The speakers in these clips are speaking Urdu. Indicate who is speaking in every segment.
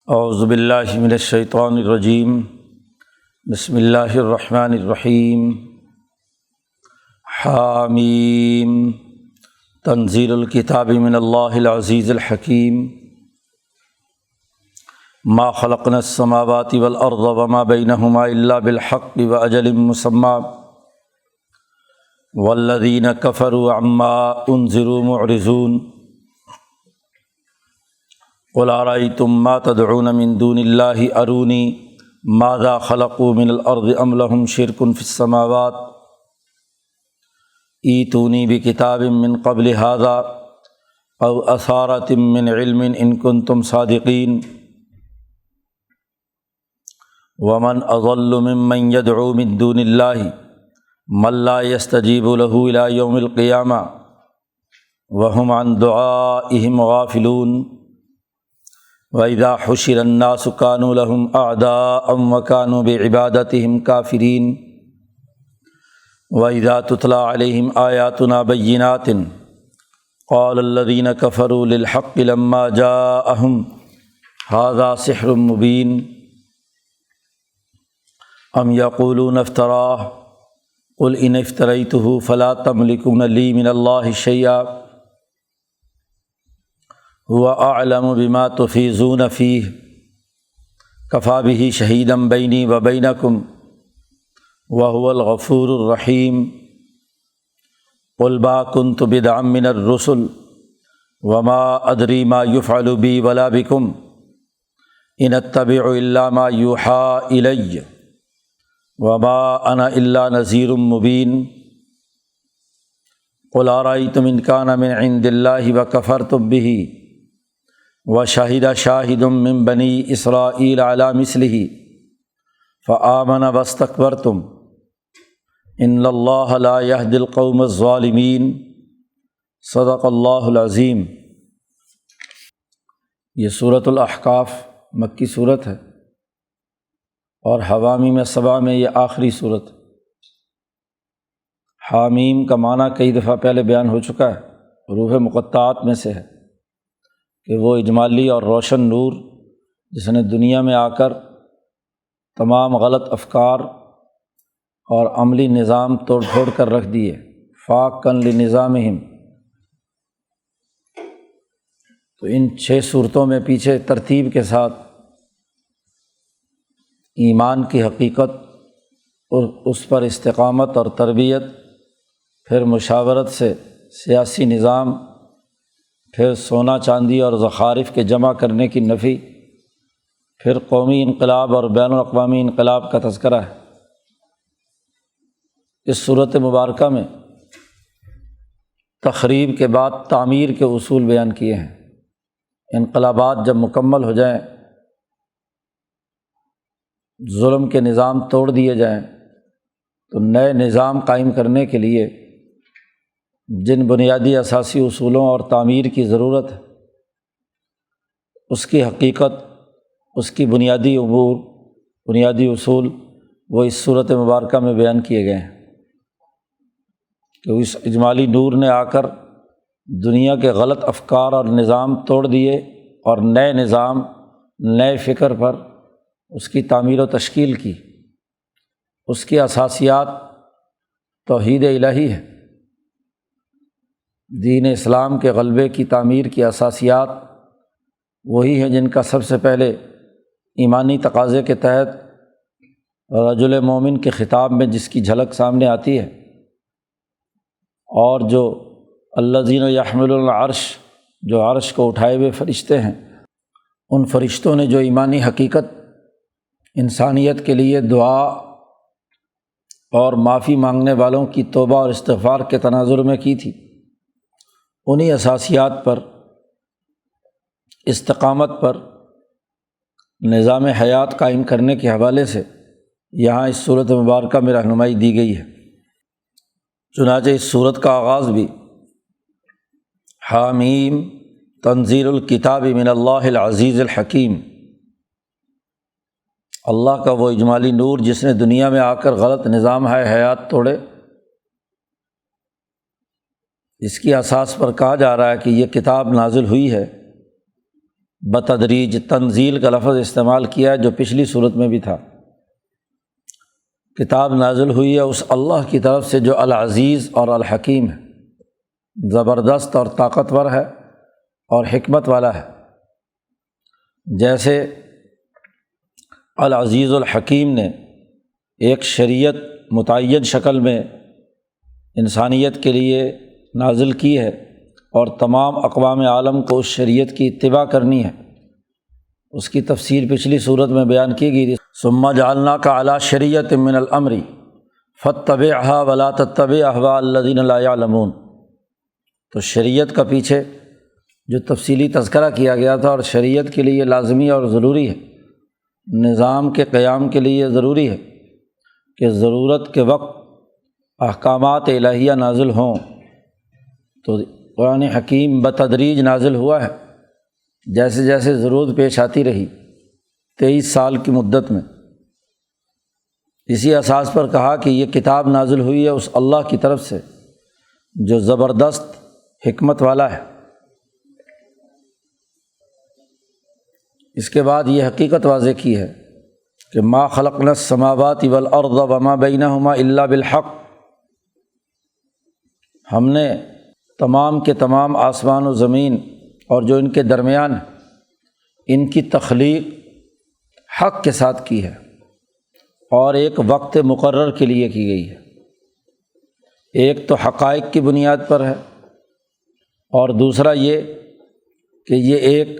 Speaker 1: اعوذ باللہ من الشیطان الرجیم بسم اللہ الرحمن الرحیم حامیم تنزیل الکتاب من اللہ العزیز الحکیم ما خلقنا السماوات والارض وما بینہما الا بالحق واجل مسمى والذین کفروا عما انذروا معرضون قل ارأیتم ما تدعون من دون اللہ ارونی ماذا خلقوا من الارض ام لهم شرک فی السماوات ایتونی بکتاب من قبل ھذا او اثارۃ من علم ان کنتم صادقین ومن اضل ممن يدعو من دون اللہ من لا يستجیب له الى یوم القیامہ وهم عن دعائهم غافلون وَإِذَا حُشِرَ النَّاسُ كَانُوا لَهُمْ أَعْدَاءً وَكَانُوا بِعِبَادَتِهِمْ كَافِرِينَ وَإِذَا تُتْلَىٰ عَلَيْهِمْ آيَاتُنَا بَيِّنَاتٍ قَالَ الَّذِينَ كَفَرُوا لِلْحَقِّ لَمَّا جَاءَهُمْ هَٰذَا سِحْرٌ مُّبِينٌ أَمْ يَقُولُونَ افْتَرَاهُ قُلْ إِنِ افْتَرَيْتُهُ فَلَا تَمْلِكُونَ لِي مِنَ اللَّهِ شَيْئًا هو اعلم بما تفیضون فیہ کفیٰ بہ شہیدا بینی وبینکم وہو الغفور الرحیم قل ما کنت بدعا من الرسل وما ادری ما یفعل بی ولا بکم ان اتبع الا ما یوحی الی وما انا الا نذیر مبین قل ارأیتم ان کان من عند اللہ وکفرتم بہ وشہد شاہد من بنی اسرائیل علی مثلہ فآمن واستکبرتم ان اللہ لا یہدی القوم الظالمین صدق اللہ العظیم۔ یہ سورۃ الاحقاف مکی صورت ہے اور حوامیم سبع میں یہ آخری صورت۔ حامیم کا معنی کئی دفعہ پہلے بیان ہو چکا ہے، حروف مقطعات میں سے ہے کہ وہ اجمالی اور روشن نور جس نے دنیا میں آ کر تمام غلط افکار اور عملی نظام توڑ پھوڑ کر رکھ دیے، فاقًا لنظامہم۔ تو ان 6 صورتوں میں پیچھے ترتیب کے ساتھ ایمان کی حقیقت اور اس پر استقامت اور تربیت، پھر مشاورت سے سیاسی نظام، پھر سونا چاندی اور زخارف کے جمع کرنے کی نفی، پھر قومی انقلاب اور بین الاقوامی انقلاب کا تذکرہ ہے۔ اس صورت مبارکہ میں تخریب کے بعد تعمیر کے اصول بیان کیے ہیں۔ انقلابات جب مکمل ہو جائیں، ظلم کے نظام توڑ دیے جائیں، تو نئے نظام قائم کرنے کے لیے جن بنیادی اساسی اصولوں اور تعمیر کی ضرورت ہے، اس کی حقیقت، اس کی بنیادی امور، بنیادی اصول وہ اس صورت مبارکہ میں بیان کیے گئے ہیں کہ اس اجمالی نور نے آ کر دنیا کے غلط افکار اور نظام توڑ دیے اور نئے نظام، نئے فکر پر اس کی تعمیر و تشکیل کی۔ اس کی اساسیات توحید الہی ہے۔ دین اسلام کے غلبے کی تعمیر کی اساسیات وہی ہیں جن کا سب سے پہلے ایمانی تقاضے کے تحت رجل مومن کے خطاب میں جس کی جھلک سامنے آتی ہے، اور جو الذین یحملون العرش، جو عرش کو اٹھائے ہوئے فرشتے ہیں، ان فرشتوں نے جو ایمانی حقیقت انسانیت کے لیے دعا اور معافی مانگنے والوں کی توبہ اور استغفار کے تناظر میں کی تھی، انہی اساسیات پر، استقامت پر نظام حیات قائم کرنے کے حوالے سے یہاں اس صورت مبارکہ میں رہنمائی دی گئی ہے۔ چنانچہ اس صورت کا آغاز بھی حامیم تنزیل الکتاب من اللہ العزیز الحکیم، اللہ کا وہ اجمالی نور جس نے دنیا میں آ کر غلط نظام حیات توڑے، اس کی اساس پر کہا جا رہا ہے کہ یہ کتاب نازل ہوئی ہے بتدریج تنزیل کا لفظ استعمال کیا ہے جو پچھلی صورت میں بھی تھا۔ کتاب نازل ہوئی ہے اس اللہ کی طرف سے جو العزیز اور الحکیم ہے، زبردست اور طاقتور ہے اور حکمت والا ہے۔ جیسے العزیز الحکیم نے ایک شریعت متعین شکل میں انسانیت کے لیے نازل کی ہے اور تمام اقوام عالم کو اس شریعت کی اتباع کرنی ہے، اس کی تفصیل پچھلی صورت میں بیان کی گئی تھی۔ ثم جعلناک علی شریعۃ من الامر فاتبعها ولا تتبع اهواء الذین لا یعلمون۔ تو شریعت کا پیچھے جو تفصیلی تذکرہ کیا گیا تھا اور شریعت کے لیے لازمی اور ضروری ہے، نظام کے قیام کے لیے ضروری ہے کہ ضرورت کے وقت احکامات الہیہ نازل ہوں، تو قرآن حکیم بتدریج نازل ہوا ہے جیسے جیسے ضرورت پیش آتی رہی 23 سال کی مدت میں۔ اسی اساس پر کہا کہ یہ کتاب نازل ہوئی ہے اس اللہ کی طرف سے جو زبردست حکمت والا ہے۔ اس کے بعد یہ حقیقت واضح کی ہے کہ ما خلقنا السماوات والارض وما بینہما الا بالحق، ہم نے تمام کے تمام آسمان و زمین اور جو ان کے درمیان ان کی تخلیق حق کے ساتھ کی ہے اور ایک وقت مقرر کے لیے کی گئی ہے۔ ایک تو حقائق کی بنیاد پر ہے اور دوسرا یہ کہ یہ ایک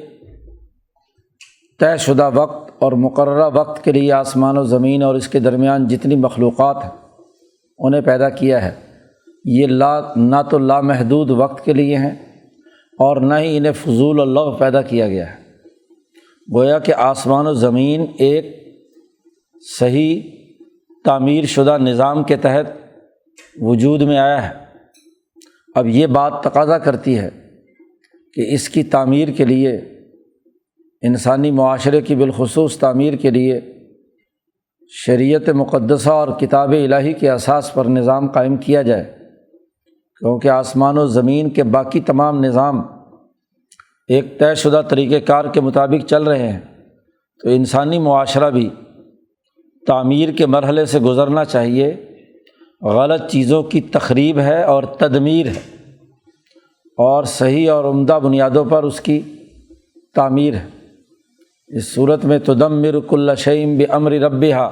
Speaker 1: طے شدہ وقت اور مقررہ وقت کے لیے آسمان و زمین اور اس کے درمیان جتنی مخلوقات ہیں انہیں پیدا کیا ہے۔ یہ نہ تو لامحدود وقت کے لیے ہیں اور نہ ہی انہیں فضول و لغو پیدا کیا گیا ہے۔ گویا کہ آسمان و زمین ایک صحیح تعمیر شدہ نظام کے تحت وجود میں آیا ہے۔ اب یہ بات تقاضا کرتی ہے کہ اس کی تعمیر کے لیے، انسانی معاشرے کی بالخصوص تعمیر کے لیے شریعت مقدسہ اور کتاب الہی کے اساس پر نظام قائم کیا جائے، کیونکہ آسمان و زمین کے باقی تمام نظام ایک طے شدہ طریقۂ کار کے مطابق چل رہے ہیں، تو انسانی معاشرہ بھی تعمیر کے مرحلے سے گزرنا چاہیے۔ غلط چیزوں کی تخریب ہے اور تدمیر ہے، اور صحیح اور عمدہ بنیادوں پر اس کی تعمیر ہے۔ اس صورت میں تدمر کل شیء بامر ربھا،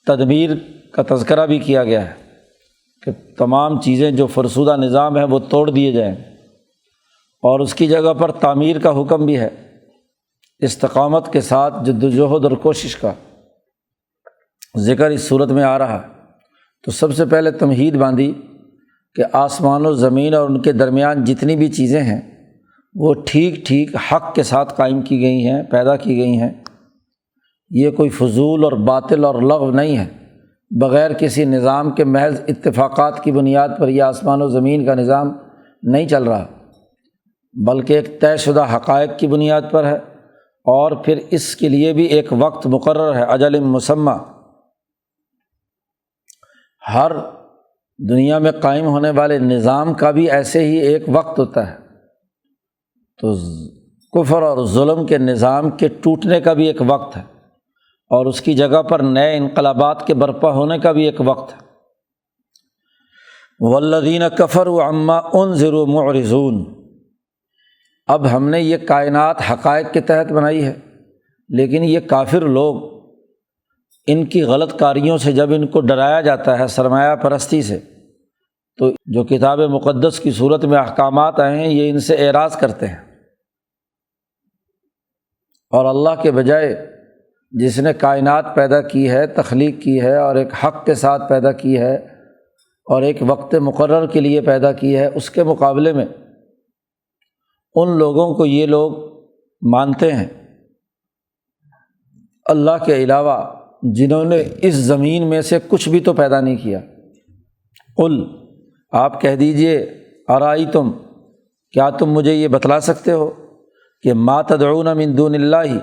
Speaker 1: تدمیر کا تذکرہ بھی کیا گیا ہے کہ تمام چیزیں جو فرسودہ نظام ہیں وہ توڑ دیے جائیں، اور اس کی جگہ پر تعمیر کا حکم بھی ہے، استقامت کے ساتھ جد و جہد اور کوشش کا ذکر اس صورت میں آ رہا ہے۔ تو سب سے پہلے تمہید باندھی کہ آسمان و زمین اور ان کے درمیان جتنی بھی چیزیں ہیں وہ ٹھیک ٹھیک حق کے ساتھ قائم کی گئی ہیں، پیدا کی گئی ہیں۔ یہ کوئی فضول اور باطل اور لغو نہیں ہے، بغیر کسی نظام کے محض اتفاقات کی بنیاد پر یہ آسمان و زمین کا نظام نہیں چل رہا، بلکہ ایک طے شدہ حقائق کی بنیاد پر ہے، اور پھر اس کے لیے بھی ایک وقت مقرر ہے، اجل مسمى۔ ہر دنیا میں قائم ہونے والے نظام کا بھی ایسے ہی ایک وقت ہوتا ہے، تو کفر اور ظلم کے نظام کے ٹوٹنے کا بھی ایک وقت ہے، اور اس کی جگہ پر نئے انقلابات کے برپا ہونے کا بھی ایک وقت ہے۔ والذین کفروا عما انذروا معرضون۔ اب ہم نے یہ کائنات حقائق کے تحت بنائی ہے، لیکن یہ کافر لوگ ان کی غلط کاریوں سے جب ان کو ڈرایا جاتا ہے سرمایہ پرستی سے، تو جو کتاب مقدس کی صورت میں احکامات آئے ہیں یہ ان سے اعراض کرتے ہیں، اور اللہ کے بجائے جس نے کائنات پیدا کی ہے، تخلیق کی ہے، اور ایک حق کے ساتھ پیدا کی ہے اور ایک وقت مقرر کے لیے پیدا کی ہے، اس کے مقابلے میں ان لوگوں کو یہ لوگ مانتے ہیں اللہ کے علاوہ جنہوں نے اس زمین میں سے کچھ بھی تو پیدا نہیں کیا۔ قل، آپ کہہ دیجئے، ارائیتم، کیا تم مجھے یہ بتلا سکتے ہو کہ ما تدعون من دون اللہ،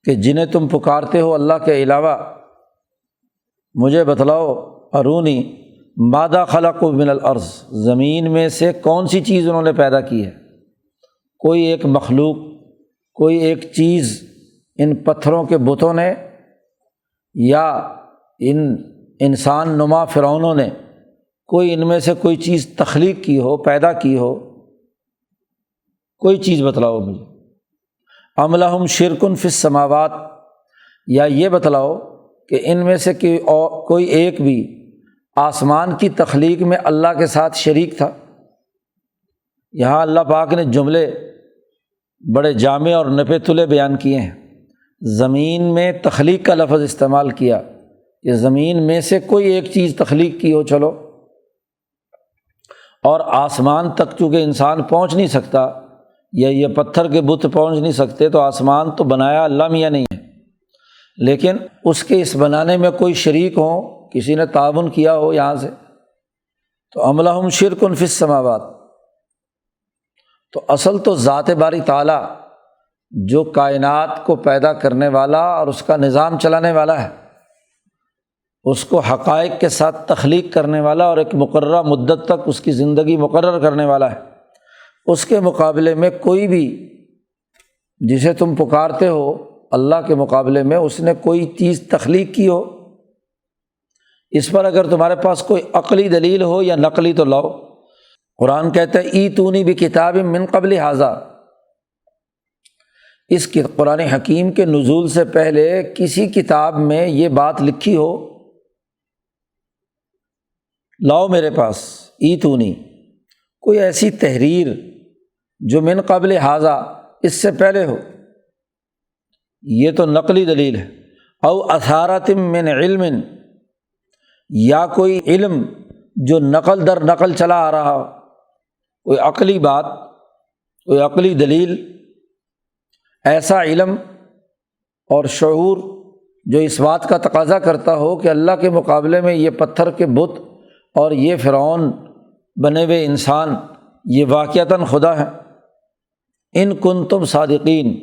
Speaker 1: کہ جنہیں تم پکارتے ہو اللہ کے علاوہ، مجھے بتلاؤ، ارونی ماذا خلقوا من الارض، زمین میں سے کون سی چیز انہوں نے پیدا کی ہے، کوئی ایک مخلوق کوئی ایک چیز ان پتھروں کے بتوں نے یا ان انسان نما فرعونوں نے کوئی ان میں سے کوئی چیز تخلیق کی ہو، پیدا کی ہو، کوئی چیز بتلاؤ مجھے۔ ام لہم شرک فی السماوات، یا یہ بتلاؤ کہ ان میں سے کوئی ایک بھی آسمان کی تخلیق میں اللہ کے ساتھ شریک تھا۔ یہاں اللہ پاک نے جملے بڑے جامع اور نپے تلے بیان کیے ہیں۔ زمین میں تخلیق کا لفظ استعمال کیا کہ زمین میں سے کوئی ایک چیز تخلیق کی ہو، چلو، اور آسمان تک چونکہ انسان پہنچ نہیں سکتا یا یہ پتھر کے بت پہنچ نہیں سکتے، تو آسمان تو بنایا اللہ میاں نہیں ہے، لیکن اس کے اس بنانے میں کوئی شریک ہو، کسی نے تعاون کیا ہو یہاں سے، تو ام لہم شرک فی السماوات۔ تو اصل تو ذات باری تعالیٰ جو کائنات کو پیدا کرنے والا اور اس کا نظام چلانے والا ہے، اس کو حقائق کے ساتھ تخلیق کرنے والا اور ایک مقررہ مدت تک اس کی زندگی مقرر کرنے والا ہے، اس کے مقابلے میں کوئی بھی جسے تم پکارتے ہو اللہ کے مقابلے میں اس نے کوئی چیز تخلیق کی ہو، اس پر اگر تمہارے پاس کوئی عقلی دلیل ہو یا نقلی تو لاؤ۔ قرآن کہتا ہے ایتونی بکتاب من قبل ھذا، اس قرآن حکیم کے نزول سے پہلے کسی کتاب میں یہ بات لکھی ہو، لاؤ میرے پاس، ایتونی، کوئی ایسی تحریر جو من قبل ھذا، اس سے پہلے ہو، یہ تو نقلی دلیل ہے۔ او اثارۃ من علم، یا کوئی علم جو نقل در نقل چلا آ رہا ہو، کوئی عقلی بات، کوئی عقلی دلیل، ایسا علم اور شعور جو اس بات کا تقاضا کرتا ہو کہ اللہ کے مقابلے میں یہ پتھر کے بت اور یہ فرعون بنے ہوئے انسان یہ واقعتاً خدا ہے۔ ان کنتم صادقین،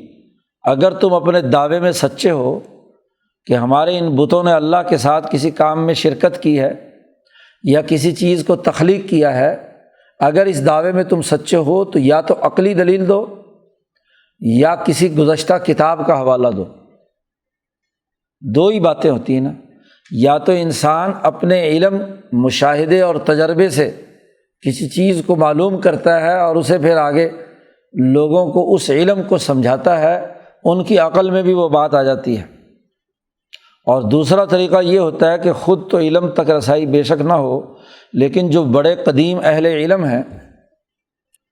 Speaker 1: اگر تم اپنے دعوے میں سچے ہو کہ ہمارے ان بتوں نے اللہ کے ساتھ کسی کام میں شرکت کی ہے یا کسی چیز کو تخلیق کیا ہے، اگر اس دعوے میں تم سچے ہو تو یا تو عقلی دلیل دو یا کسی گزشتہ کتاب کا حوالہ دو۔ دو ہی باتیں ہوتی ہیں نا، یا تو انسان اپنے علم، مشاہدے اور تجربے سے کسی چیز کو معلوم کرتا ہے اور اسے پھر آگے لوگوں کو اس علم کو سمجھاتا ہے، ان کی عقل میں بھی وہ بات آ جاتی ہے۔ اور دوسرا طریقہ یہ ہوتا ہے کہ خود تو علم تک رسائی بے شک نہ ہو، لیکن جو بڑے قدیم اہل علم ہیں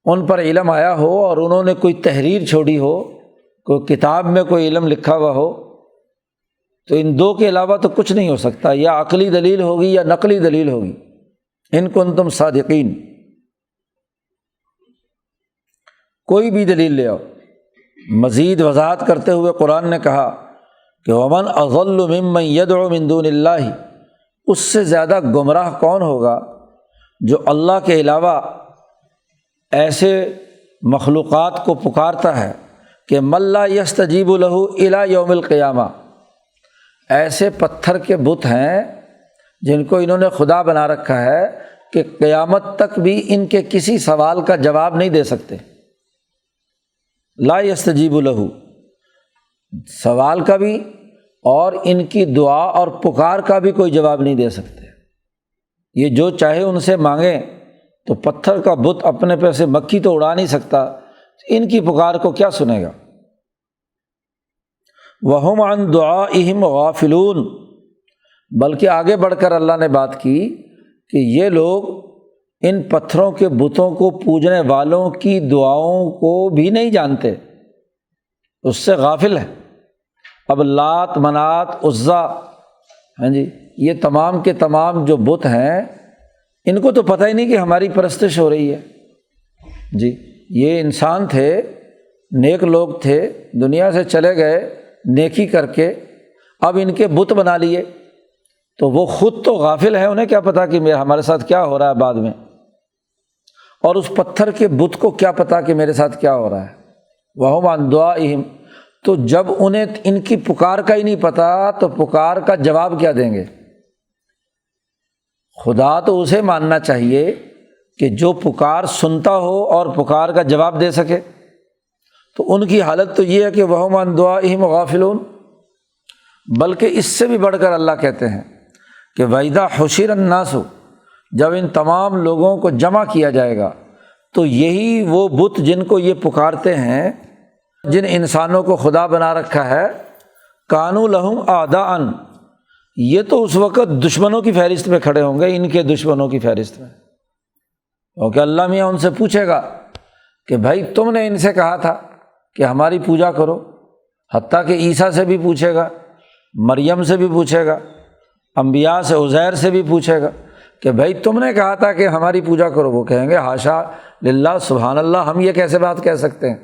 Speaker 1: ان پر علم آیا ہو اور انہوں نے کوئی تحریر چھوڑی ہو، کوئی کتاب میں کوئی علم لکھا ہوا ہو، تو ان دو کے علاوہ تو کچھ نہیں ہو سکتا، یا عقلی دلیل ہوگی یا نقلی دلیل ہوگی۔ ان کنتم صادقین، کوئی بھی دلیل لے آؤ۔ مزید وضاحت کرتے ہوئے قرآن نے کہا کہ ومن اضل ممن يدعو من دون اللہ، اس سے زیادہ گمراہ کون ہوگا جو اللہ کے علاوہ ایسے مخلوقات کو پکارتا ہے کہ من لا یستجیب لہ الی یوم القیامہ، ایسے پتھر کے بت ہیں جن کو انہوں نے خدا بنا رکھا ہے کہ قیامت تک بھی ان کے کسی سوال کا جواب نہیں دے سکتے۔ لا یستجیب لہ، سوال کا بھی اور ان کی دعا اور پکار کا بھی کوئی جواب نہیں دے سکتے۔ یہ جو چاہے ان سے مانگیں تو پتھر کا بت اپنے پہ سے مکھی تو اڑا نہیں سکتا، ان کی پکار کو کیا سنے گا۔ وَهُمْ عَنْ دُعَائِهِمْ غَافِلُونَ، بلکہ آگے بڑھ کر اللہ نے بات کی کہ یہ لوگ ان پتھروں کے بتوں کو پوجنے والوں کی دعاؤں کو بھی نہیں جانتے، اس سے غافل ہے۔ اب لات، منات، عزا، ہاں جی، یہ تمام کے تمام جو بت ہیں ان کو تو پتہ ہی نہیں کہ ہماری پرستش ہو رہی ہے۔ جی، یہ انسان تھے، نیک لوگ تھے، دنیا سے چلے گئے نیکی کر کے، اب ان کے بت بنا لیے، تو وہ خود تو غافل ہیں، انہیں کیا پتہ کہ ہمارے ساتھ کیا ہو رہا ہے بعد میں، اور اس پتھر کے بت کو کیا پتہ کہ میرے ساتھ کیا ہو رہا ہے۔ وَهُمْ عَنْ دُعَائِهِمْ، تو جب انہیں ان کی پکار کا ہی نہیں پتہ تو پکار کا جواب کیا دیں گے؟ خدا تو اسے ماننا چاہیے کہ جو پکار سنتا ہو اور پکار کا جواب دے سکے۔ تو ان کی حالت تو یہ ہے کہ وَهُمْ عَنْ دُعَائِهِمْ غَافِلُونَ، بلکہ اس سے بھی بڑھ کر اللہ کہتے ہیں کہ وَإِذَا حُشِرَ النَّاسُ، جب ان تمام لوگوں کو جمع کیا جائے گا تو یہی وہ بت جن کو یہ پکارتے ہیں، جن انسانوں کو خدا بنا رکھا ہے، کانوا لہم اعداء، یہ تو اس وقت دشمنوں کی فہرست میں کھڑے ہوں گے، ان کے دشمنوں کی فہرست میں، کیونکہ اللہ میاں ان سے پوچھے گا کہ بھائی تم نے ان سے کہا تھا کہ ہماری پوجا کرو، حتیٰ کہ عیسیٰ سے بھی پوچھے گا، مریم سے بھی پوچھے گا، انبیاء سے، عزیر سے بھی پوچھے گا کہ بھائی تم نے کہا تھا کہ ہماری پوجا کرو، وہ کہیں گے حاشا للہ، سبحان اللہ، ہم یہ کیسے بات کہہ سکتے ہیں۔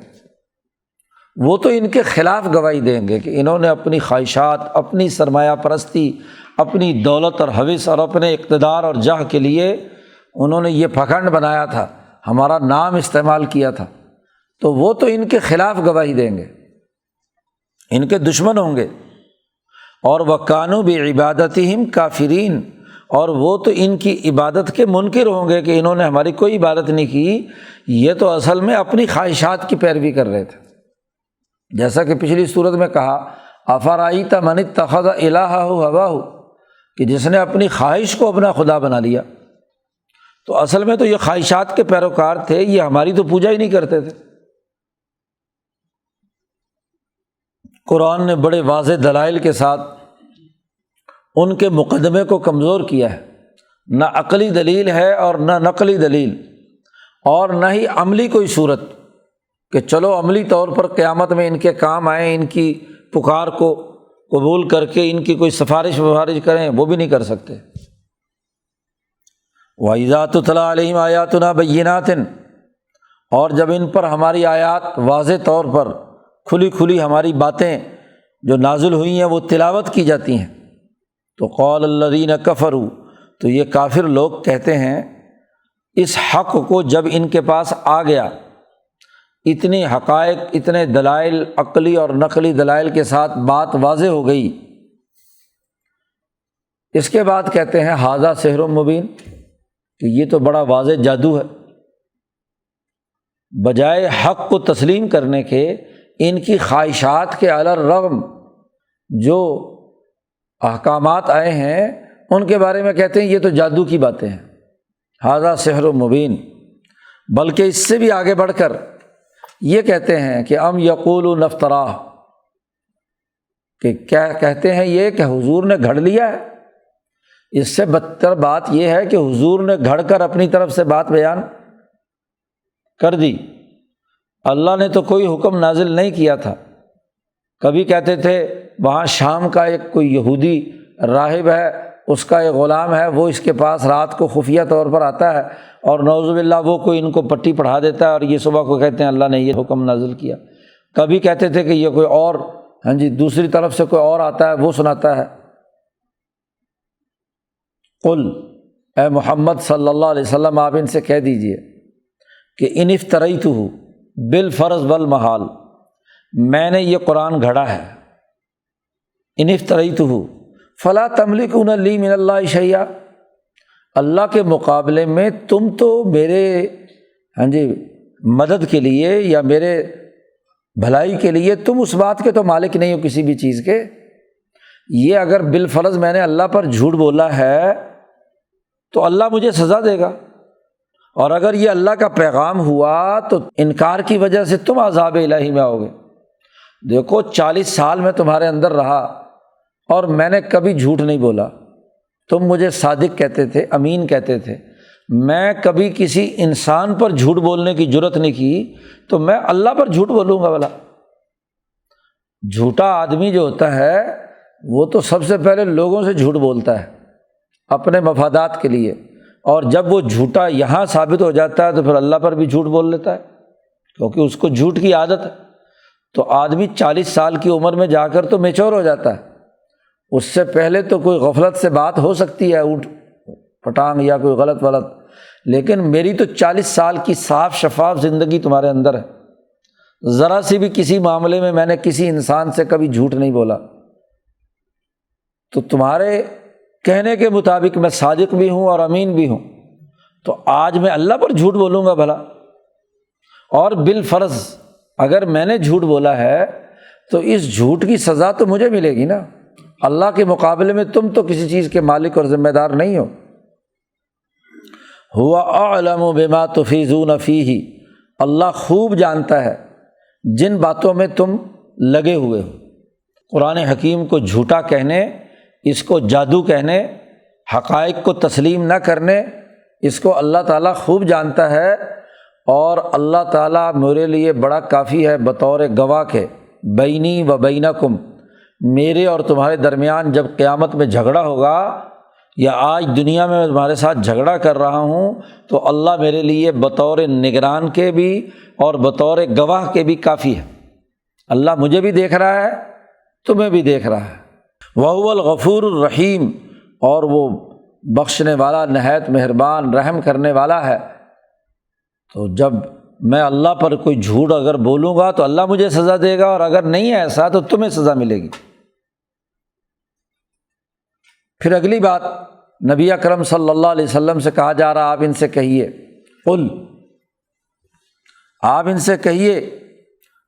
Speaker 1: وہ تو ان کے خلاف گواہی دیں گے کہ انہوں نے اپنی خواہشات، اپنی سرمایہ پرستی، اپنی دولت اور ہوس اور اپنے اقتدار اور جاہ کے لیے انہوں نے یہ پکھنڈ بنایا تھا، ہمارا نام استعمال کیا تھا، تو وہ تو ان کے خلاف گواہی دیں گے، ان کے دشمن ہوں گے۔ اور وَكَانُوا بِعِبَادَتِهِمْ كَافِرِينَ، اور وہ تو ان کی عبادت کے منکر ہوں گے کہ انہوں نے ہماری کوئی عبادت نہیں کی، یہ تو اصل میں اپنی خواہشات کی پیروی کر رہے تھے۔ جیسا کہ پچھلی صورت میں کہا افرأیت من اتخذ الہہ ہواہ، کہ جس نے اپنی خواہش کو اپنا خدا بنا لیا، تو اصل میں تو یہ خواہشات کے پیروکار تھے، یہ ہماری تو پوجا ہی نہیں کرتے تھے۔ قرآن نے بڑے واضح دلائل کے ساتھ ان کے مقدمے کو کمزور کیا ہے، نہ عقلی دلیل ہے اور نہ نقلی دلیل، اور نہ ہی عملی کوئی صورت کہ چلو عملی طور پر قیامت میں ان کے کام آئیں، ان کی پکار کو قبول کر کے ان کی کوئی سفارش کریں، وہ بھی نہیں کر سکتے۔ وَإِذَا تُتْلَىٰ عَلَيْهِمْ آيَاتُنَا بَيِّنَاتٍ، اور جب ان پر ہماری آیات واضح طور پر کھلی کھلی ہماری باتیں جو نازل ہوئی ہیں وہ تلاوت کی جاتی ہیں، تو قال الذین کفروا، تو یہ کافر لوگ کہتے ہیں اس حق کو جب ان کے پاس آ گیا، اتنی حقائق، اتنے دلائل، عقلی اور نقلی دلائل کے ساتھ بات واضح ہو گئی، اس کے بعد کہتے ہیں ھذا سحر مبین، کہ یہ تو بڑا واضح جادو ہے۔ بجائے حق کو تسلیم کرنے کے، ان کی خواہشات کے علی الرغم جو احکامات آئے ہیں ان کے بارے میں کہتے ہیں یہ تو جادو کی باتیں ہیں، ھذا سحر مبین۔ بلکہ اس سے بھی آگے بڑھ کر یہ کہتے ہیں کہ ام یقولون افتراہ، کہ کیا کہتے ہیں یہ کہ حضور نے گھڑ لیا ہے۔ اس سے بدتر بات یہ ہے کہ حضور نے گھڑ کر اپنی طرف سے بات بیان کر دی، اللہ نے تو کوئی حکم نازل نہیں کیا تھا۔ کبھی کہتے تھے وہاں شام کا ایک کوئی یہودی راہب ہے، اس کا ایک غلام ہے، وہ اس کے پاس رات کو خفیہ طور پر آتا ہے اور نعوذ باللہ وہ کوئی ان کو پٹی پڑھا دیتا ہے اور یہ صبح کو کہتے ہیں اللہ نے یہ حکم نازل کیا۔ کبھی کہتے تھے کہ یہ کوئی اور دوسری طرف سے کوئی اور آتا ہے وہ سناتا ہے۔ قل، اے محمد صلی اللہ علیہ وسلم آپ ان سے کہہ دیجئے کہ ان افتریتہ بالفرض والمحال، میں نے یہ قرآن گھڑا ہے، ان افتریتہ فلا تملکون لی من اللہ شیئا، اللہ کے مقابلے میں تم تو میرے مدد کے لیے یا میرے بھلائی کے لیے تم اس بات کے تو مالک نہیں ہو کسی بھی چیز کے۔ یہ اگر بالفرض میں نے اللہ پر جھوٹ بولا ہے تو اللہ مجھے سزا دے گا، اور اگر یہ اللہ کا پیغام ہوا تو انکار کی وجہ سے تم عذاب الہی میں آؤ گے۔ دیکھو 40 سال میں تمہارے اندر رہا اور میں نے کبھی جھوٹ نہیں بولا، تم مجھے صادق کہتے تھے، امین کہتے تھے، میں کبھی کسی انسان پر جھوٹ بولنے کی جرت نہیں کی، تو میں اللہ پر جھوٹ بولوں گا بھلا؟ جھوٹا آدمی جو ہوتا ہے وہ تو سب سے پہلے لوگوں سے جھوٹ بولتا ہے اپنے مفادات کے لیے، اور جب وہ جھوٹا یہاں ثابت ہو جاتا ہے تو پھر اللہ پر بھی جھوٹ بول لیتا ہے، کیونکہ اس کو جھوٹ کی عادت ہے۔ تو آدمی 40 سال کی عمر میں جا کر تو میچور ہو جاتا ہے، اس سے پہلے تو کوئی غفلت سے بات ہو سکتی ہے، اوٹ پٹانگ یا کوئی غلط لیکن میری تو 40 سال کی صاف شفاف زندگی تمہارے اندر ہے، ذرا سی بھی کسی معاملے میں نے کسی انسان سے کبھی جھوٹ نہیں بولا، تو تمہارے کہنے کے مطابق میں صادق بھی ہوں اور امین بھی ہوں، تو آج میں اللہ پر جھوٹ بولوں گا بھلا؟ اور بالفرض اگر میں نے جھوٹ بولا ہے تو اس جھوٹ کی سزا تو مجھے ملے گی نا، اللہ کے مقابلے میں تم تو کسی چیز کے مالک اور ذمہ دار نہیں ہو۔ ہوا اعلم بما تفیضون فیہ، اللہ خوب جانتا ہے جن باتوں میں تم لگے ہوئے ہو۔ قرآن حکیم کو جھوٹا کہنے، اس کو جادو کہنے، حقائق کو تسلیم نہ کرنے، اس کو اللہ تعالیٰ خوب جانتا ہے، اور اللہ تعالیٰ میرے لیے بڑا کافی ہے بطور گواہ کے، بینی و بینکم، میرے اور تمہارے درمیان جب قیامت میں جھگڑا ہوگا، یا آج دنیا میں تمہارے ساتھ جھگڑا کر رہا ہوں، تو اللہ میرے لیے بطور نگران کے بھی اور بطور گواہ کے بھی کافی ہے۔ اللہ مجھے بھی دیکھ رہا ہے، تمہیں بھی دیکھ رہا ہے۔ وَهُوَ الْغَفُورُ الرَّحِيمُ، اور وہ بخشنے والا، نہایت مہربان، رحم کرنے والا ہے۔ تو جب میں اللہ پر کوئی جھوٹ اگر بولوں گا تو اللہ مجھے سزا دے گا، اور اگر نہیں ہے ایسا تو تمہیں سزا ملے گی۔ پھر اگلی بات نبی اکرم صلی اللہ علیہ وسلم سے کہا جا رہا، آپ ان سے کہیے، قل، آپ ان سے کہیے،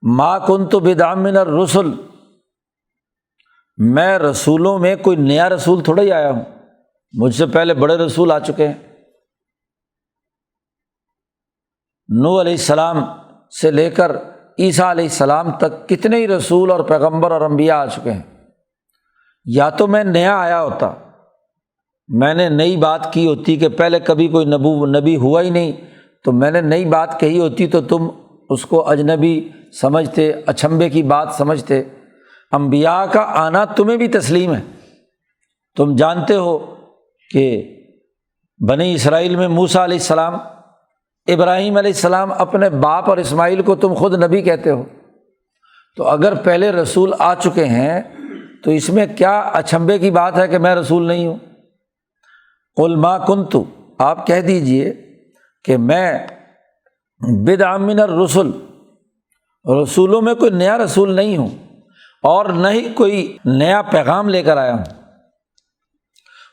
Speaker 1: ما کنت بدعا من الرسل، میں رسولوں میں کوئی نیا رسول تھوڑا ہی آیا ہوں، مجھ سے پہلے بڑے رسول آ چکے ہیں۔ نوح علیہ السلام سے لے کر عیسیٰ علیہ السلام تک کتنے ہی رسول اور پیغمبر اور انبیاء آ چکے ہیں۔ یا تو میں نیا آیا ہوتا، میں نے نئی بات کی ہوتی کہ پہلے کبھی کوئی نبی ہوا ہی نہیں، تو میں نے نئی بات کہی ہوتی تو تم اس کو اجنبی سمجھتے، اچھمبے کی بات سمجھتے۔ انبیاء کا آنا تمہیں بھی تسلیم ہے، تم جانتے ہو کہ بنی اسرائیل میں موسیٰ علیہ السلام، ابراہیم علیہ السلام، اپنے باپ اور اسماعیل کو تم خود نبی کہتے ہو، تو اگر پہلے رسول آ چکے ہیں تو اس میں کیا اچھمبے کی بات ہے کہ میں رسول نہیں ہوں؟ قل ما کنت، آپ کہہ دیجئے کہ میں بدعا من الرسل، رسولوں میں کوئی نیا رسول نہیں ہوں، اور نہ ہی کوئی نیا پیغام لے کر آیا ہوں،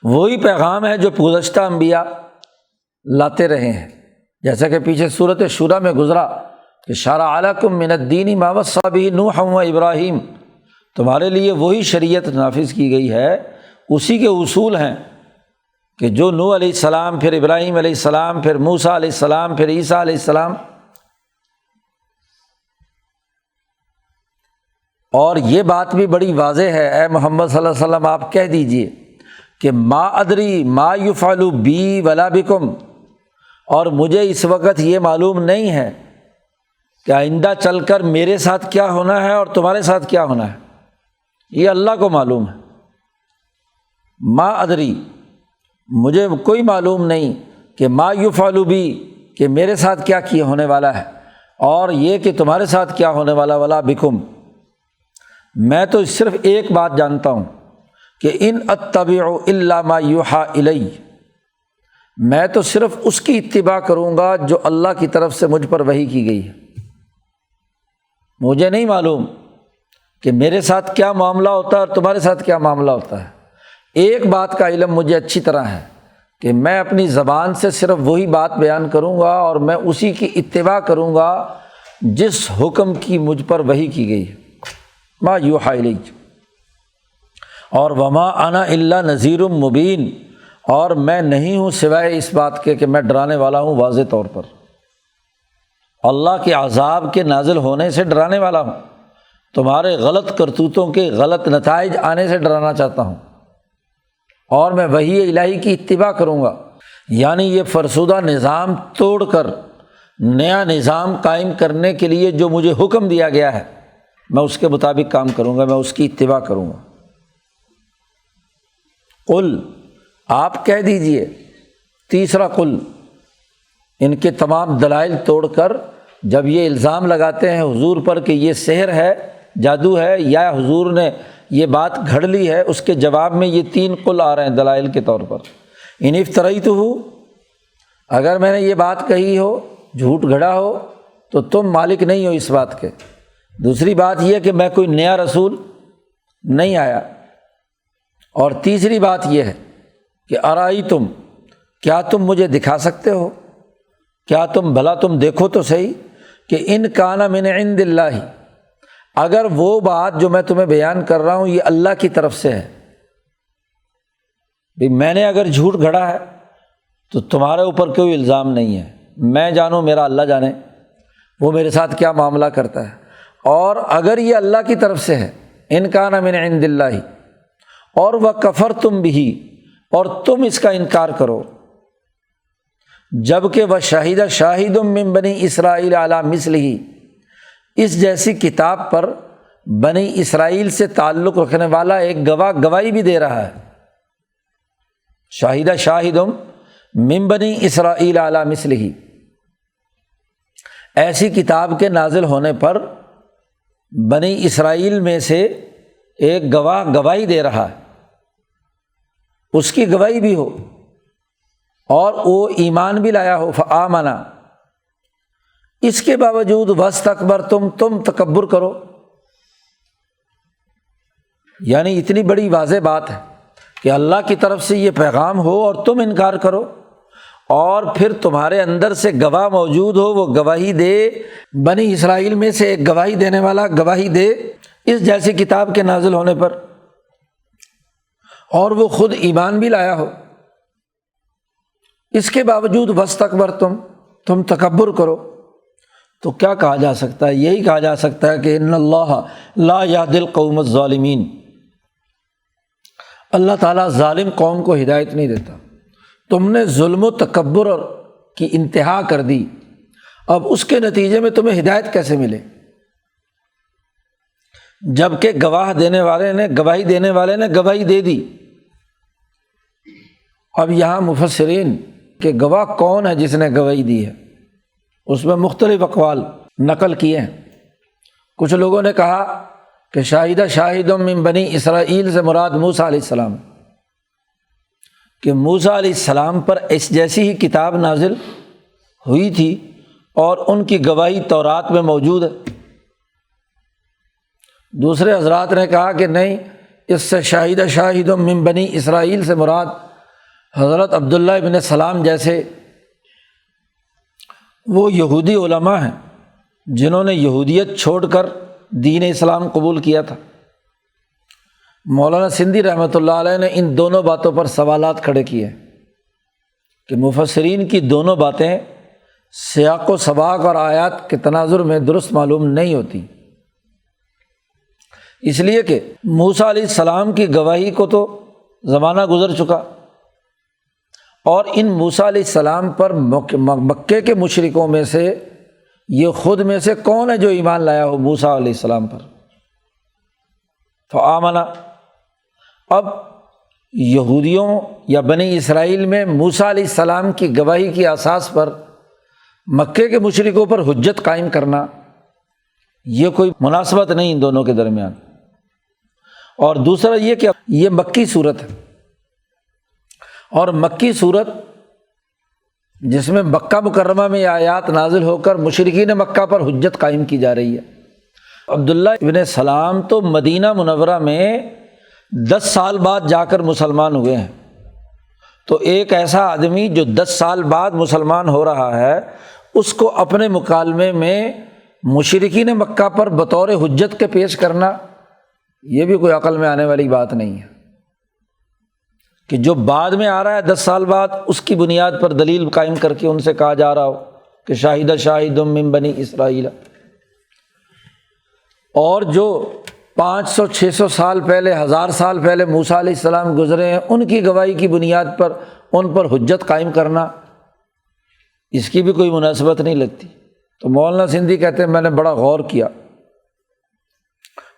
Speaker 1: وہی پیغام ہے جو گزشتہ انبیاء لاتے رہے ہیں۔ جیسا کہ پیچھے سورۃ شورى میں گزرا کہ شرع لکم من الدین ما وصی بہ نوح و ابراہیم، تمہارے لیے وہی شریعت نافذ کی گئی ہے، اسی کے اصول ہیں کہ جو نوح علیہ السلام، پھر ابراہیم علیہ السلام، پھر موسیٰ علیہ السلام، پھر عیسیٰ علیہ السلام۔ اور یہ بات بھی بڑی واضح ہے، اے محمد صلی اللہ علیہ وسلم آپ کہہ دیجئے کہ ما ادری ما یفعل بی ولا بکم، اور مجھے اس وقت یہ معلوم نہیں ہے کہ آئندہ چل کر میرے ساتھ کیا ہونا ہے اور تمہارے ساتھ کیا ہونا ہے، یہ اللہ کو معلوم ہے۔ ما ادری، مجھے کوئی معلوم نہیں کہ ما یفعل بی، کہ میرے ساتھ کیا کیا ہونے والا ہے، اور یہ کہ تمہارے ساتھ کیا ہونے والا، ولا بکم، میں تو صرف ایک بات جانتا ہوں کہ ان اتبع الا ما یوحی الی، میں تو صرف اس کی اتباع کروں گا جو اللہ کی طرف سے مجھ پر وحی کی گئی ہے۔ مجھے نہیں معلوم کہ میرے ساتھ کیا معاملہ ہوتا ہے اور تمہارے ساتھ کیا معاملہ ہوتا ہے۔ ایک بات کا علم مجھے اچھی طرح ہے کہ میں اپنی زبان سے صرف وہی بات بیان کروں گا، اور میں اسی کی اتباع کروں گا جس حکم کی مجھ پر وحی کی گئی ہے، ما یوحی الی۔ اور وما انا الا نذیر مبین، اور میں نہیں ہوں سوائے اس بات کے کہ میں ڈرانے والا ہوں واضح طور پر، اللہ کے عذاب کے نازل ہونے سے ڈرانے والا ہوں، تمہارے غلط کرتوتوں کے غلط نتائج آنے سے ڈرانا چاہتا ہوں، اور میں وحی الہی کی اتباع کروں گا۔ یعنی یہ فرسودہ نظام توڑ کر نیا نظام قائم کرنے کے لیے جو مجھے حکم دیا گیا ہے، میں اس کے مطابق کام کروں گا، میں اس کی اتباع کروں گا۔ قل، آپ کہہ دیجئے، تیسرا قل، ان کے تمام دلائل توڑ کر جب یہ الزام لگاتے ہیں حضور پر کہ یہ سحر ہے، جادو ہے، یا حضور نے یہ بات گھڑ لی ہے، اس کے جواب میں یہ 3 قل آ رہے ہیں دلائل کے طور پر۔ ان افتریتہ، اگر میں نے یہ بات کہی ہو، جھوٹ گھڑا ہو، تو تم مالک نہیں ہو اس بات کے۔ دوسری بات یہ کہ میں کوئی نیا رسول نہیں آیا، اور تیسری بات یہ ہے کہ ارائیتم، کیا تم مجھے دکھا سکتے ہو، کیا تم بھلا تم دیکھو تو صحیح، کہ ان کان من عند اللہ، اگر وہ بات جو میں تمہیں بیان کر رہا ہوں یہ اللہ کی طرف سے ہے، بھی میں نے اگر جھوٹ گھڑا ہے تو تمہارے اوپر کوئی الزام نہیں ہے، میں جانوں میرا اللہ جانے وہ میرے ساتھ کیا معاملہ کرتا ہے، اور اگر یہ اللہ کی طرف سے ہے ان کان من عند اللہ اور وکفرتم بہ، اور تم اس کا انکار کرو، جبکہ وشہد شاہد من بنی اسرائیل علی مثلہ، اس جیسی کتاب پر بنی اسرائیل سے تعلق رکھنے والا ایک گواہ گواہی بھی دے رہا ہے، شاہد شاہد من بنی اسرائیل علی مثلہ، ایسی کتاب کے نازل ہونے پر بنی اسرائیل میں سے ایک گواہ گواہی دے رہا ہے، اس کی گواہی بھی ہو اور وہ ایمان بھی لایا ہو، فآمنا، اس کے باوجود واستکبرتم، تم تکبر کرو، یعنی اتنی بڑی واضح بات ہے کہ اللہ کی طرف سے یہ پیغام ہو اور تم انکار کرو، اور پھر تمہارے اندر سے گواہ موجود ہو، وہ گواہی دے، بنی اسرائیل میں سے ایک گواہی دینے والا گواہی دے اس جیسی کتاب کے نازل ہونے پر، اور وہ خود ایمان بھی لایا ہو، اس کے باوجود واستکبرتم، تم تکبر کرو، تو کیا کہا جا سکتا ہے؟ یہی کہا جا سکتا ہے کہ ان اللہ لا یہدی القوم الظالمین، اللہ تعالیٰ ظالم قوم کو ہدایت نہیں دیتا۔ تم نے ظلم و تکبر کی انتہا کر دی، اب اس کے نتیجے میں تمہیں ہدایت کیسے ملے؟ جبکہ گواہی دینے والے نے گواہی دے دی۔ اب یہاں مفسرین کہ گواہ کون ہے جس نے گواہی دی ہے، اس میں مختلف اقوال نقل کیے ہیں۔ کچھ لوگوں نے کہا کہ شاہد شاہد من بنی اسرائیل سے مراد موسیٰ علیہ السلام، کہ موسیٰ علیہ السلام پر اس جیسی ہی کتاب نازل ہوئی تھی اور ان کی گواہی تورات میں موجود ہے۔ دوسرے حضرات نے کہا کہ نہیں، اس سے شاہد شاہد من بنی اسرائیل سے مراد حضرت عبداللہ ابن سلام جیسے وہ یہودی علماء ہیں جنہوں نے یہودیت چھوڑ کر دین اسلام قبول کیا تھا۔ مولانا سندھی رحمۃ اللہ علیہ نے ان دونوں باتوں پر سوالات کھڑے کیے کہ مفسرین کی دونوں باتیں سیاق و سباق اور آیات کے تناظر میں درست معلوم نہیں ہوتی، اس لیے کہ موسیٰ علیہ السلام کی گواہی کو تو زمانہ گزر چکا، اور ان موسیٰ علیہ السلام پر مکے کے مشرکوں میں سے یہ خود میں سے کون ہے جو ایمان لایا ہو موسیٰ علیہ السلام پر؟ فآمنا، اب یہودیوں یا بنی اسرائیل میں موسیٰ علیہ السلام کی گواہی کی اساس پر مکے کے مشرکوں پر حجت قائم کرنا، یہ کوئی مناسبت نہیں ان دونوں کے درمیان۔ اور دوسرا یہ کہ یہ مکی صورت ہے، اور مکی صورت جس میں مکہ مکرمہ میں آیات نازل ہو کر مشرکین مکہ پر حجت قائم کی جا رہی ہے۔ عبداللہ ابن سلام تو مدینہ منورہ میں 10 سال بعد جا کر مسلمان ہوئے ہیں، تو ایک ایسا آدمی جو 10 سال بعد مسلمان ہو رہا ہے، اس کو اپنے مکالمے میں مشرکین مکہ پر بطور حجت کے پیش کرنا، یہ بھی کوئی عقل میں آنے والی بات نہیں ہے کہ جو بعد میں آ رہا ہے 10 سال بعد، اس کی بنیاد پر دلیل قائم کر کے ان سے کہا جا رہا ہو کہ شاہد شاہد من بنی اسرائیل، اور جو 500-600 سال پہلے، 1000 سال پہلے موسیٰ علیہ السلام گزرے ہیں، ان کی گواہی کی بنیاد پر ان پر حجت قائم کرنا، اس کی بھی کوئی مناسبت نہیں لگتی۔ تو مولانا سندھی کہتے ہیں میں نے بڑا غور کیا،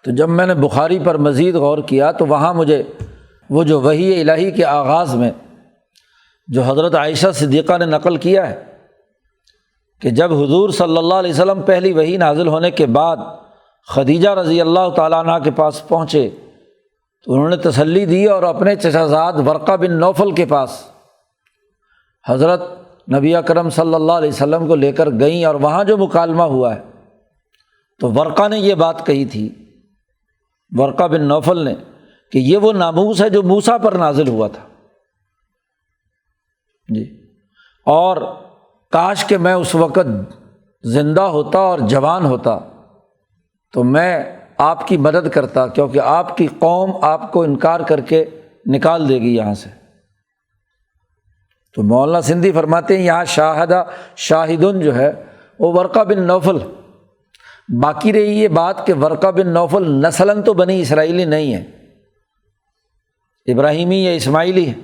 Speaker 1: تو جب میں نے بخاری پر مزید غور کیا تو وہاں مجھے وہ جو وحی الہی کے آغاز میں جو حضرت عائشہ صدیقہ نے نقل کیا ہے کہ جب حضور صلی اللہ علیہ وسلم پہلی وحی نازل ہونے کے بعد خدیجہ رضی اللہ تعالیٰ عنہ کے پاس پہنچے تو انہوں نے تسلی دی اور اپنے چچا زاد ورقہ بن نوفل کے پاس حضرت نبی اکرم صلی اللہ علیہ وسلم کو لے کر گئیں، اور وہاں جو مکالمہ ہوا ہے تو ورقہ نے یہ بات کہی تھی، ورقہ بن نوفل نے، کہ یہ وہ ناموس ہے جو موسیٰ پر نازل ہوا تھا جی، اور کاش کہ میں اس وقت زندہ ہوتا اور جوان ہوتا تو میں آپ کی مدد کرتا، کیونکہ آپ کی قوم آپ کو انکار کر کے نکال دے گی یہاں سے۔ تو مولانا سندھی فرماتے ہیں یہاں شاہدن جو ہے وہ ورقہ بن نوفل، باقی رہی یہ بات کہ ورقہ بن نوفل نسلاً تو بنی اسرائیلی نہیں ہے، ابراہیمی یا اسماعیلی ہے،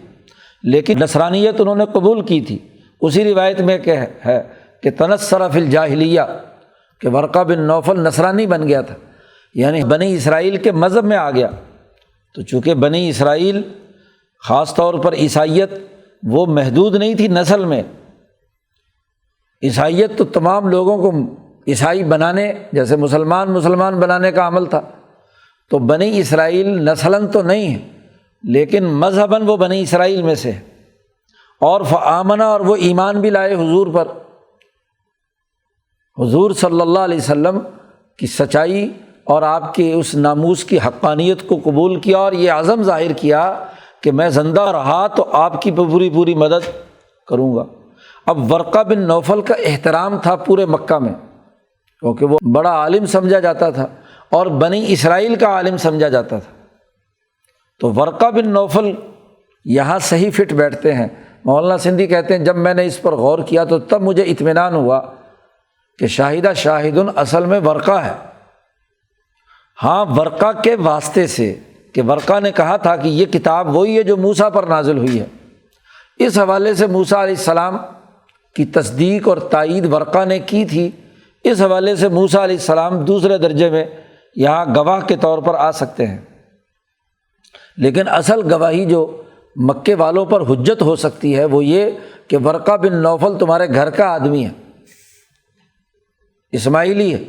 Speaker 1: لیکن نصرانیت انہوں نے قبول کی تھی۔ اسی روایت میں کہ ہے کہ تنصر فی الجاہلیہ، کہ ورقہ بن نوفل نصرانی بن گیا تھا، یعنی بنی اسرائیل کے مذہب میں آ گیا۔ تو چونکہ بنی اسرائیل خاص طور پر عیسائیت وہ محدود نہیں تھی نسل میں، عیسائیت تو تمام لوگوں کو عیسائی بنانے، جیسے مسلمان بنانے کا عمل تھا۔ تو بنی اسرائیل نسلاً تو نہیں ہے لیکن مذہباً وہ بنی اسرائیل میں سے ہے، اور فآمنہ، اور وہ ایمان بھی لائے حضور پر، حضور صلی اللہ علیہ وسلم کی سچائی اور آپ کے اس ناموس کی حقانیت کو قبول کیا، اور یہ عزم ظاہر کیا کہ میں زندہ رہا تو آپ کی پوری مدد کروں گا۔ اب ورقہ بن نوفل کا احترام تھا پورے مکہ میں، کیونکہ وہ بڑا عالم سمجھا جاتا تھا اور بنی اسرائیل کا عالم سمجھا جاتا تھا۔ تو ورقہ بن نوفل یہاں صحیح فٹ بیٹھتے ہیں۔ مولانا سندھی کہتے ہیں جب میں نے اس پر غور کیا تو تب مجھے اطمینان ہوا کہ شاہدن اصل میں ورقہ ہے۔ ہاں، ورقہ کے واسطے سے، کہ ورقہ نے کہا تھا کہ یہ کتاب وہی ہے جو موسیٰ پر نازل ہوئی ہے، اس حوالے سے موسیٰ علیہ السلام کی تصدیق اور تائید ورقہ نے کی تھی، اس حوالے سے موسیٰ علیہ السلام دوسرے درجے میں یہاں گواہ کے طور پر آ سکتے ہیں۔ لیکن اصل گواہی جو مکے والوں پر حجت ہو سکتی ہے وہ یہ کہ ورقہ بن نوفل تمہارے گھر کا آدمی ہے، اسماعیلی ہے،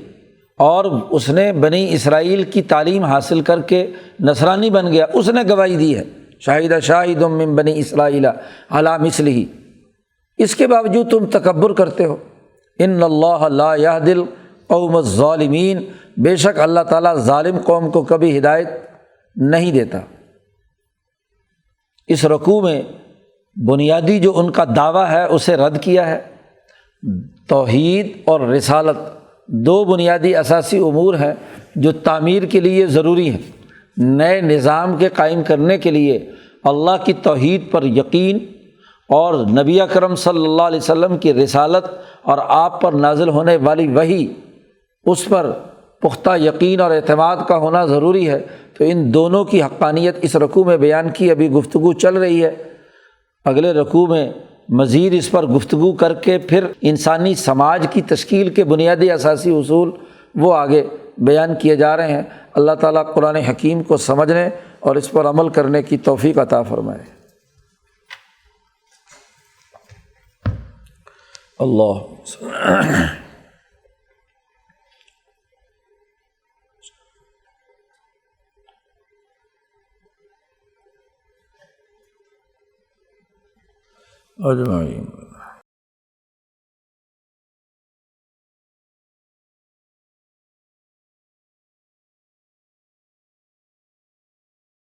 Speaker 1: اور اس نے بنی اسرائیل کی تعلیم حاصل کر کے نصرانی بن گیا، اس نے گواہی دی ہے، شاہد من بنی اسرائیل علی مثلہ۔ اس کے باوجود تم تکبر کرتے ہو۔ ان اللہ لا یہدی القوم الظالمین، بے شک اللہ تعالیٰ ظالم قوم کو کبھی ہدایت نہیں دیتا۔ اس رکوع میں بنیادی جو ان کا دعویٰ ہے اسے رد کیا ہے۔ توحید اور رسالت دو بنیادی اساسی امور ہیں جو تعمیر کے لیے ضروری ہیں۔ نئے نظام کے قائم کرنے کے لیے اللہ کی توحید پر یقین اور نبی اکرم صلی اللہ علیہ وسلم کی رسالت اور آپ پر نازل ہونے والی وحی، اس پر پختہ یقین اور اعتماد کا ہونا ضروری ہے۔ تو ان دونوں کی حقانیت اس رکوع میں بیان کی، ابھی گفتگو چل رہی ہے، اگلے رکوع میں مزید اس پر گفتگو کر کے پھر انسانی سماج کی تشکیل کے بنیادی اساسی اصول وہ آگے بیان کیے جا رہے ہیں۔ اللہ تعالیٰ قرآن حکیم کو سمجھنے اور اس پر عمل کرنے کی توفیق عطا فرمائے۔ اللہ اجمعین۔